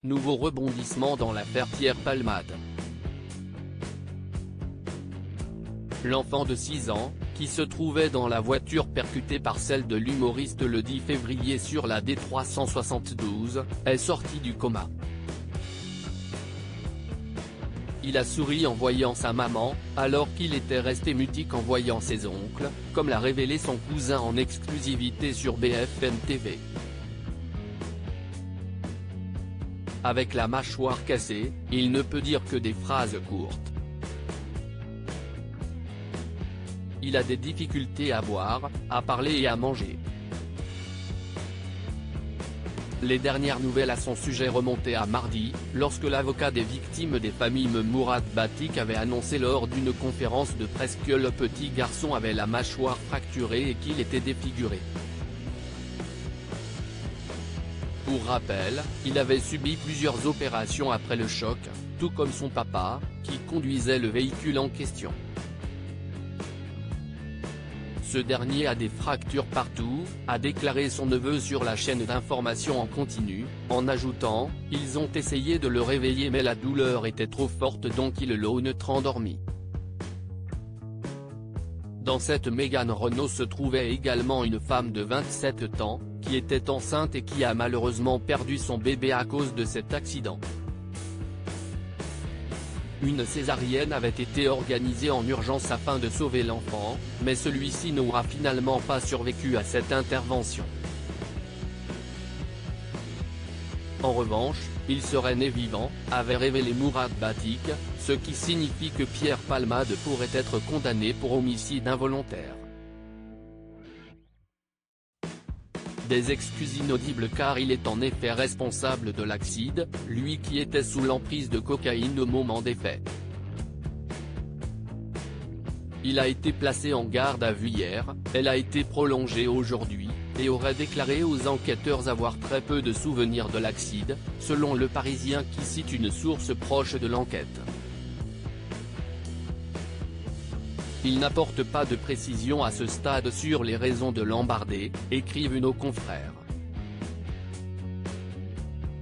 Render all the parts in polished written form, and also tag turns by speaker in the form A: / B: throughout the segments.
A: Nouveau rebondissement dans l'affaire Pierre Palmade. L'enfant de 6 ans, qui se trouvait dans la voiture percutée par celle de l'humoriste le 10 février sur la D372, est sorti du coma. Il a souri en voyant sa maman, alors qu'il était resté mutique en voyant ses oncles, comme l'a révélé son cousin en exclusivité sur BFM TV. Avec la mâchoire cassée, il ne peut dire que des phrases courtes. Il a des difficultés à boire, à parler et à manger. Les dernières nouvelles à son sujet remontaient à mardi, lorsque l'avocat des victimes des familles Mourad Batik avait annoncé lors d'une conférence de presse que le petit garçon avait la mâchoire fracturée et qu'il était défiguré. Pour rappel, il avait subi plusieurs opérations après le choc, tout comme son papa, qui conduisait le véhicule en question. Ce dernier a des fractures partout, a déclaré son neveu sur la chaîne d'information en continu, en ajoutant « Ils ont essayé de le réveiller mais la douleur était trop forte donc ils l'ont endormi ». Dans cette Mégane Renault se trouvait également une femme de 27 ans, qui était enceinte et qui a malheureusement perdu son bébé à cause de cet accident. Une césarienne avait été organisée en urgence afin de sauver l'enfant, mais celui-ci n'aura finalement pas survécu à cette intervention. En revanche, il serait né vivant, avait révélé Mourad Batik, ce qui signifie que Pierre Palmade pourrait être condamné pour homicide involontaire. Des excuses inaudibles car il est en effet responsable de l'accident, lui qui était sous l'emprise de cocaïne au moment des faits. Il a été placé en garde à vue hier, elle a été prolongée aujourd'hui, et aurait déclaré aux enquêteurs avoir très peu de souvenirs de l'accident, selon Le Parisien qui cite une source proche de l'enquête. Il n'apporte pas de précision à ce stade sur les raisons de l'embardé, écrivent nos confrères.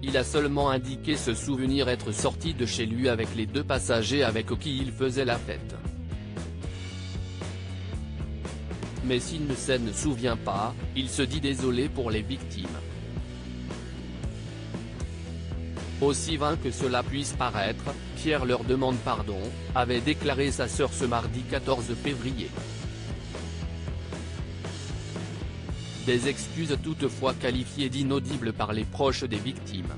A: Il a seulement indiqué se souvenir être sorti de chez lui avec les 2 passagers avec qui il faisait la fête. Mais s'il ne s'en souvient pas, il se dit désolé pour les victimes. Aussi vain que cela puisse paraître, Pierre leur demande pardon, avait déclaré sa sœur ce mardi 14 février. Des excuses toutefois qualifiées d'inaudibles par les proches des victimes.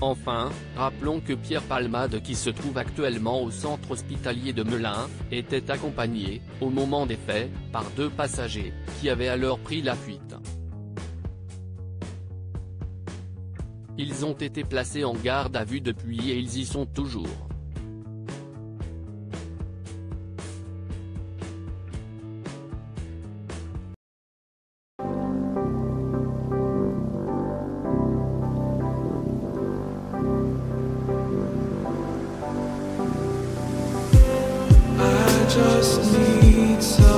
A: Enfin, rappelons que Pierre Palmade qui se trouve actuellement au centre hospitalier de Melun, était accompagné, au moment des faits, par 2 passagers, qui avaient alors pris la fuite. Ils ont été placés en garde à vue depuis et ils y sont toujours.
B: I just need some